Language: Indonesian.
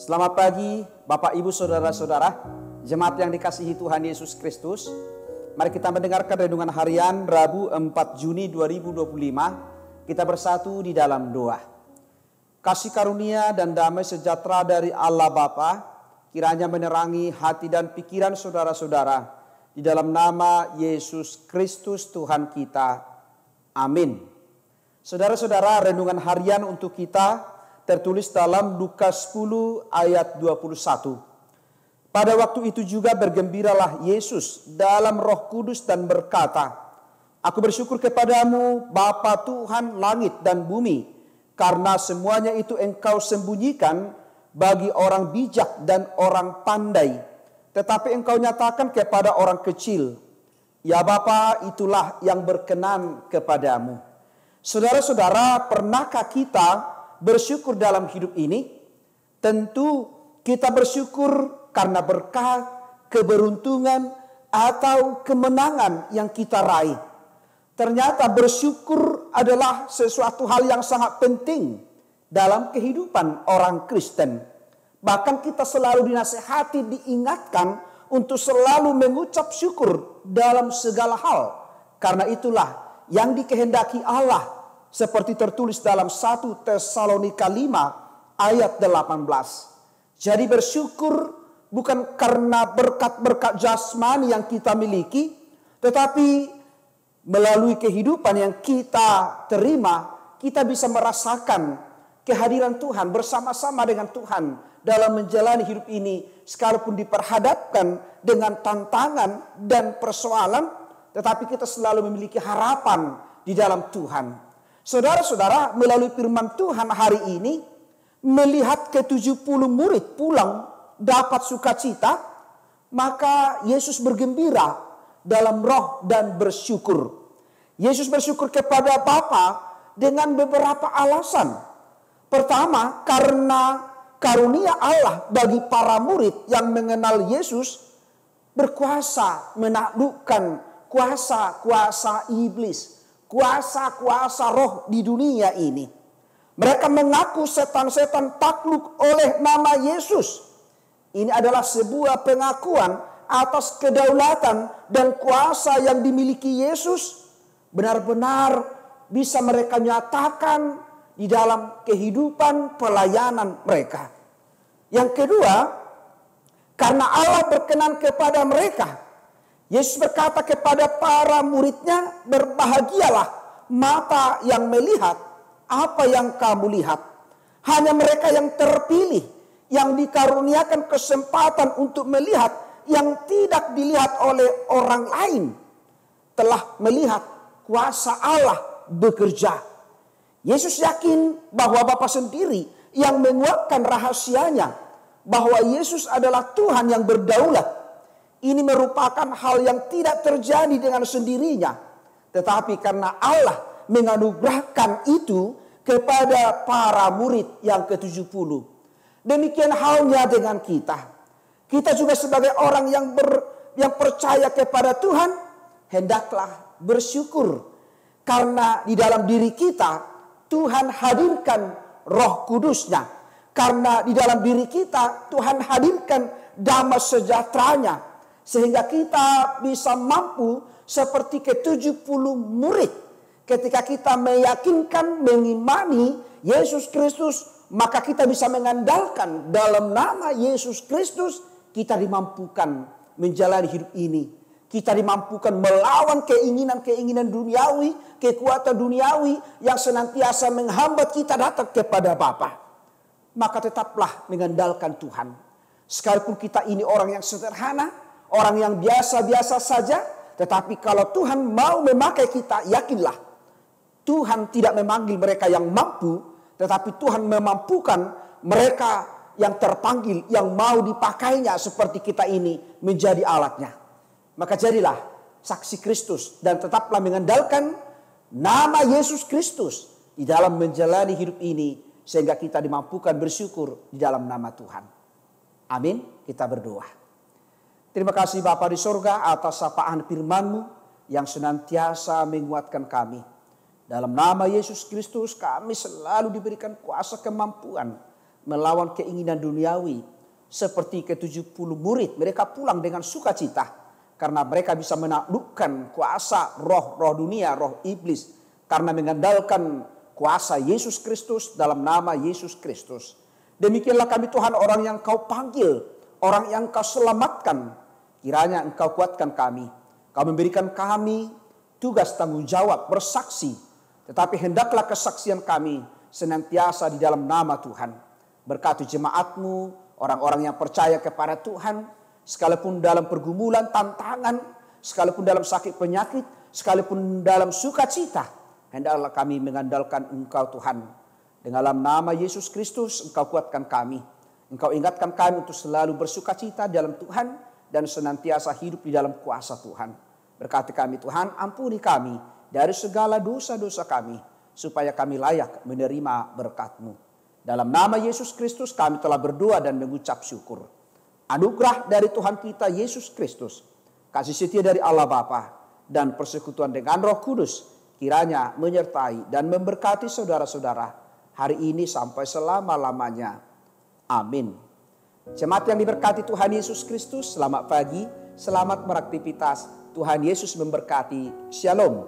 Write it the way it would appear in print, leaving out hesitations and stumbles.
Selamat pagi Bapak Ibu Saudara-saudara, jemaat yang dikasihi Tuhan Yesus Kristus. Mari kita mendengarkan renungan harian Rabu 4 Juni 2025. Kita bersatu di dalam doa. Kasih karunia dan damai sejahtera dari Allah Bapa kiranya menerangi hati dan pikiran saudara-saudara di dalam nama Yesus Kristus Tuhan kita. Amin. Saudara-saudara, renungan harian untuk kita tertulis dalam Lukas 10 ayat 21. Pada waktu itu juga bergembiralah Yesus dalam Roh Kudus dan berkata, "Aku bersyukur kepadamu Bapa Tuhan langit dan bumi, karena semuanya itu Engkau sembunyikan bagi orang bijak dan orang pandai, tetapi Engkau nyatakan kepada orang kecil. Ya Bapa, itulah yang berkenan kepadamu." Saudara-saudara, pernahkah kita bersyukur dalam hidup ini? Tentu kita bersyukur karena berkat, keberuntungan, atau kemenangan yang kita raih. Ternyata bersyukur adalah sesuatu hal yang sangat penting dalam kehidupan orang Kristen. Bahkan kita selalu dinasihati, diingatkan untuk selalu mengucap syukur dalam segala hal. Karena itulah yang dikehendaki Allah, seperti tertulis dalam 1 Tesalonika 5 ayat 18. Jadi bersyukur bukan karena berkat-berkat jasmani yang kita miliki, tetapi melalui kehidupan yang kita terima, kita bisa merasakan kehadiran Tuhan bersama-sama dengan Tuhan dalam menjalani hidup ini, sekalipun diperhadapkan dengan tantangan dan persoalan, tetapi kita selalu memiliki harapan di dalam Tuhan. Saudara-saudara, melalui firman Tuhan hari ini, melihat ke-70 murid pulang dapat sukacita, maka Yesus bergembira dalam roh dan bersyukur. Yesus bersyukur kepada Bapa dengan beberapa alasan. Pertama, karena karunia Allah bagi para murid yang mengenal Yesus berkuasa menaklukkan kuasa-kuasa iblis, kuasa-kuasa roh di dunia ini. Mereka mengaku setan-setan takluk oleh nama Yesus. Ini adalah sebuah pengakuan atas kedaulatan dan kuasa yang dimiliki Yesus. Benar-benar bisa mereka nyatakan di dalam kehidupan pelayanan mereka. Yang kedua, karena Allah berkenan kepada mereka. Yesus berkata kepada para muridnya, "Berbahagialah mata yang melihat apa yang kamu lihat." Hanya mereka yang terpilih, yang dikaruniakan kesempatan untuk melihat yang tidak dilihat oleh orang lain, telah melihat kuasa Allah bekerja. Yesus yakin bahwa Bapa sendiri yang menguatkan rahasianya, bahwa Yesus adalah Tuhan yang berdaulat. Ini merupakan hal yang tidak terjadi dengan sendirinya, tetapi karena Allah menganugerahkan itu kepada para murid yang ke-70. Demikian halnya dengan kita. Kita juga sebagai orang yang percaya kepada Tuhan, hendaklah bersyukur. Karena di dalam diri kita, Tuhan hadirkan Roh Kudus-Nya. Karena di dalam diri kita, Tuhan hadirkan damai sejahteranya. Sehingga kita bisa mampu seperti ke-70 murid. Ketika kita meyakinkan, mengimani Yesus Kristus, maka kita bisa mengandalkan dalam nama Yesus Kristus, kita dimampukan menjalani hidup ini. Kita dimampukan melawan keinginan-keinginan duniawi, kekuatan duniawi yang senantiasa menghambat kita datang kepada Bapa. Maka tetaplah mengandalkan Tuhan. Sekalipun kita ini orang yang sederhana, orang yang biasa-biasa saja, tetapi kalau Tuhan mau memakai kita, yakinlah Tuhan tidak memanggil mereka yang mampu, tetapi Tuhan memampukan mereka yang terpanggil, yang mau dipakainya seperti kita ini menjadi alatnya. Maka jadilah saksi Kristus dan tetaplah mengandalkan nama Yesus Kristus di dalam menjalani hidup ini, sehingga kita dimampukan bersyukur di dalam nama Tuhan. Amin. Kita berdoa. Terima kasih Bapa di sorga atas sapaan firman-Mu yang senantiasa menguatkan kami. Dalam nama Yesus Kristus kami selalu diberikan kuasa kemampuan melawan keinginan duniawi. Seperti ke-70 murid, mereka pulang dengan sukacita karena mereka bisa menaklukkan kuasa roh-roh dunia, roh iblis, karena mengandalkan kuasa Yesus Kristus dalam nama Yesus Kristus. Demikianlah kami Tuhan, orang yang Kau panggil, orang yang Kau selamatkan. Kiranya Engkau kuatkan kami. Kau memberikan kami tugas tanggung jawab bersaksi. Tetapi hendaklah kesaksian kami senantiasa di dalam nama Tuhan. Berkati jemaat-Mu, orang-orang yang percaya kepada Tuhan, sekalipun dalam pergumulan, tantangan, sekalipun dalam sakit penyakit, sekalipun dalam sukacita, hendaklah kami mengandalkan Engkau Tuhan. Dalam nama Yesus Kristus, Engkau kuatkan kami. Engkau ingatkan kami untuk selalu bersukacita dalam Tuhan dan senantiasa hidup di dalam kuasa Tuhan. Berkati kami Tuhan, ampuni kami dari segala dosa-dosa kami, supaya kami layak menerima berkat-Mu. Dalam nama Yesus Kristus kami telah berdoa dan mengucap syukur. Anugerah dari Tuhan kita Yesus Kristus, kasih setia dari Allah Bapa, dan persekutuan dengan Roh Kudus kiranya menyertai dan memberkati saudara-saudara hari ini sampai selama-lamanya. Amin. Jemaat yang diberkati Tuhan Yesus Kristus, selamat pagi, selamat beraktivitas. Tuhan Yesus memberkati. Shalom.